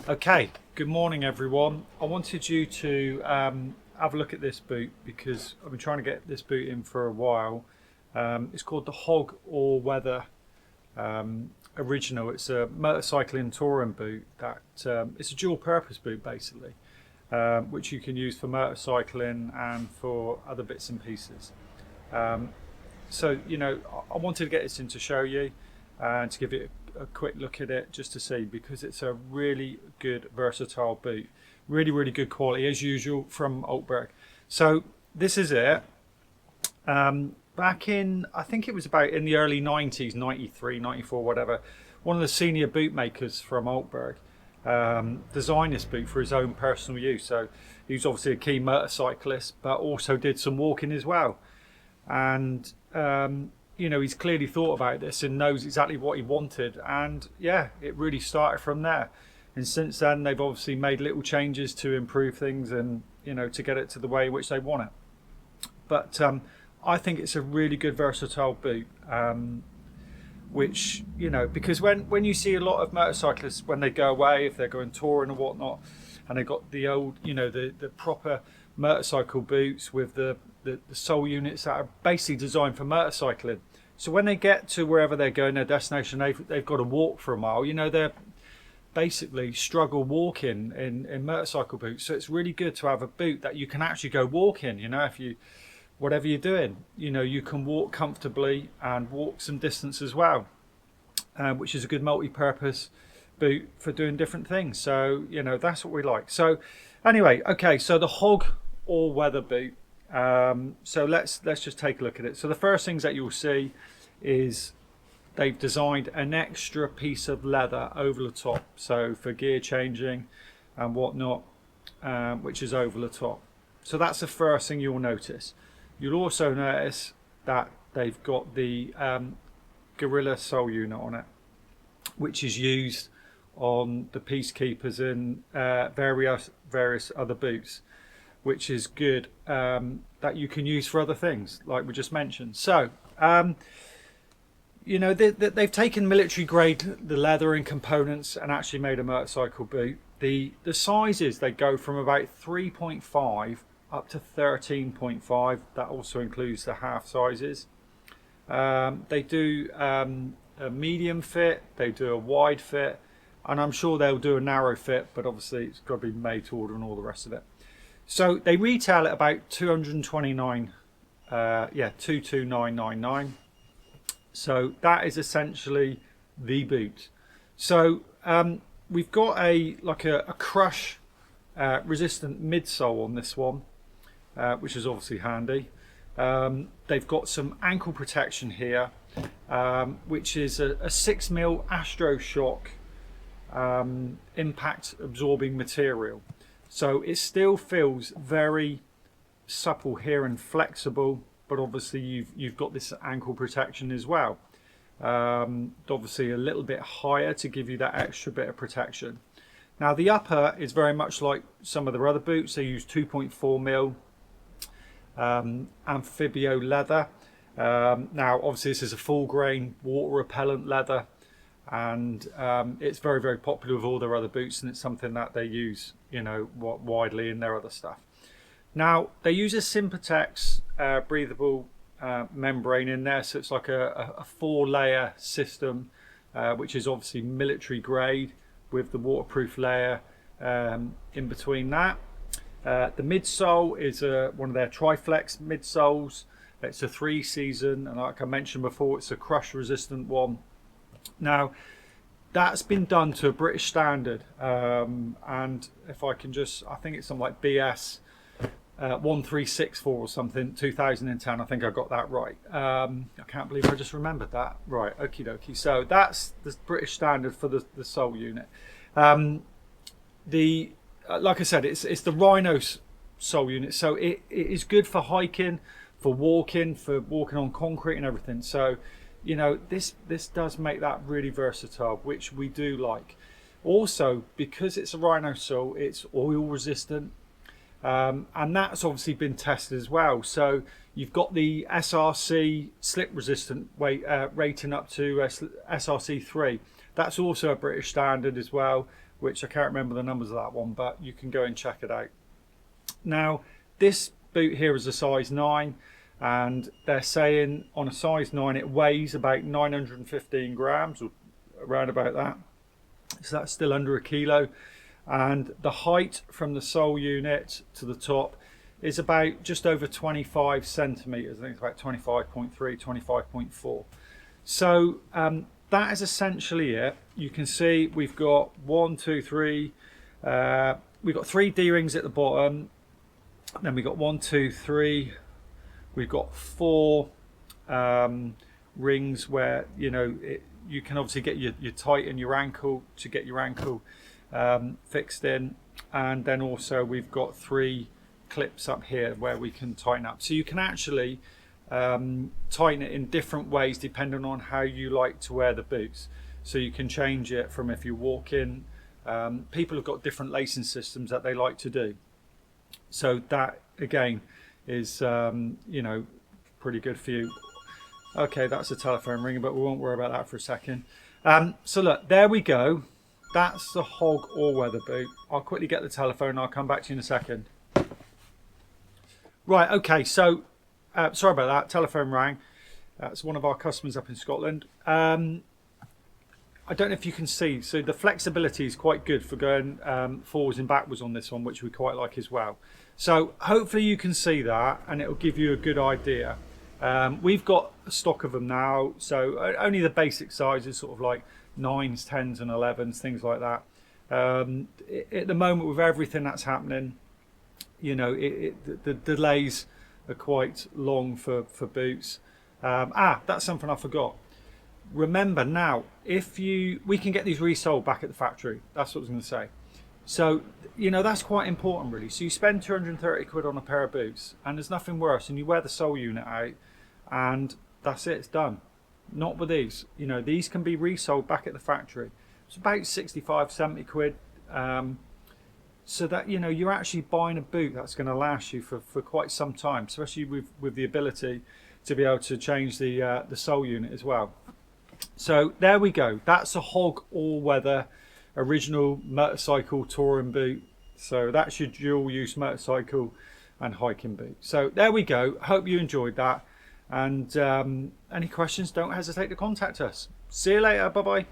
Okay, good morning everyone. I wanted you to have a look at this boot because I've been trying to get this boot in for a while. It's called the Hogg All-Weather Original. It's a motorcycling touring boot that it's a dual purpose boot basically, which you can use for motorcycling and for other bits and pieces. So, I wanted to get this in to show you and to give it a quick look at it just to see, because it's a really good versatile boot, really good quality as usual from Altberg. So this is it. Back in, I think it was about in the early 90s, 93, 94, whatever, one of the senior boot makers from Altberg designed this boot for his own personal use. So he was obviously a keen motorcyclist, but also did some walking as well. And he's clearly thought about this and knows exactly what he wanted, and yeah, it really started from there. And since then they've obviously made little changes to improve things and to get it to the way in which they want it. But I think it's a really good versatile boot, which because when you see a lot of motorcyclists when they go away, if they're going touring or whatnot, and they've got the old the proper motorcycle boots with the sole units that are basically designed for motorcycling. So when they get to wherever they're going, their destination, they've got to walk for a mile. They're basically struggle walking in motorcycle boots. So it's really good to have a boot that you can actually go walk in. If you, whatever you're doing, you can walk comfortably and walk some distance as well, which is a good multi-purpose boot for doing different things. So that's what we like. So anyway, okay, so the Hogg all-weather boot. So let's just take a look at it. So the first things that you'll see is they've designed an extra piece of leather over the top, so for gear changing and whatnot, which is over the top. So that's the first thing you'll notice. You'll also notice that they've got the Gorilla sole unit on it, which is used on the Peacekeepers and various other boots, which is good, that you can use for other things like we just mentioned. So they've taken military grade the leather and components and actually made a motorcycle boot. The sizes, they go from about 3.5 up to 13.5. that also includes the half sizes. They do a medium fit, they do a wide fit, and I'm sure they'll do a narrow fit, but obviously it's got to be made to order and all the rest of it. So they retail at about 229, 22999. So that is essentially the boot. So we've got a crush resistant midsole on this one, which is obviously handy. They've got some ankle protection here, which is a 6mm AstroShock impact absorbing material. So it still feels very supple here and flexible, but obviously you've got this ankle protection as well. Obviously a little bit higher to give you that extra bit of protection. Now the upper is very much like some of their other boots. They use 2.4mm amphibio leather. Now obviously this is a full grain water repellent leather, and it's very popular with all their other boots, and it's something that they use widely in their other stuff. Now they use a Sympatex breathable membrane in there, so it's like a 4-layer system, which is obviously military grade with the waterproof layer in between that. The midsole is one of their Triflex midsoles. It's a 3-season, and like I mentioned before, it's a crush resistant one. Now that's been done to a British standard, and if I can I think it's something like BS 1364 or something, 2010. I think I got that right. I can't believe I just remembered that. Right, okie dokie. So that's the British standard for the sole unit. Like I said, it's the Rhino sole unit, so it is good for hiking, for walking on concrete and everything. So this does make that really versatile, which we do like. Also, because it's a Rhino sole, it's oil resistant, and that's obviously been tested as well. So you've got the SRC slip resistant rating up to SRC 3. That's also a British standard as well, which I can't remember the numbers of that one, but you can go and check it out. Now, this boot here is a size 9, and they're saying on a size 9 it weighs about 915 grams, or around about that. So that's still under a kilo. And the height from the sole unit to the top is about just over 25 centimeters. I think it's about 25.3, 25.4. So that is essentially it. You can see we've got 1, 2, 3. We've got 3 D-rings at the bottom. Then we've got 1, 2, 3. We've got 4 rings where, you know, you can obviously get your tighten your ankle to get your ankle fixed in. And then also we've got 3 clips up here where we can tighten up. So you can actually tighten it in different ways depending on how you like to wear the boots. So you can change it from if you walk in. People have got different lacing systems that they like to do. So that again is you know, pretty good for you. Okay, that's a telephone ringing, but we won't worry about that for a second. So look, there we go. That's the Hogg all-weather boot. I'll quickly get the telephone and I'll come back to you in a second. Right, okay, so sorry about that, telephone rang. That's one of our customers up in Scotland. I don't know if you can see, so the flexibility is quite good for going forwards and backwards on this one, which we quite like as well. So hopefully you can see that and it'll give you a good idea. We've got a stock of them now, so only the basic sizes, sort of like 9s, 10s and 11s, things like that. At the moment with everything that's happening, you know, the delays are quite long for boots. That's something I forgot. Remember now, we can get these resold back at the factory. That's what I was going to say. So, you know, that's quite important really. So you spend 230 quid on a pair of boots and there's nothing worse, and you wear the sole unit out and that's it, it's done. Not with these. You know, these can be resold back at the factory. It's about 65, 70 quid. So that, you know, you're actually buying a boot that's going to last you for quite some time, especially with the ability to be able to change the sole unit as well. So there we go. That's a Hogg all-weather original motorcycle touring boot. So that's your dual-use motorcycle and hiking boot. So there we go. Hope you enjoyed that. And any questions, don't hesitate to contact us. See you later. Bye-bye.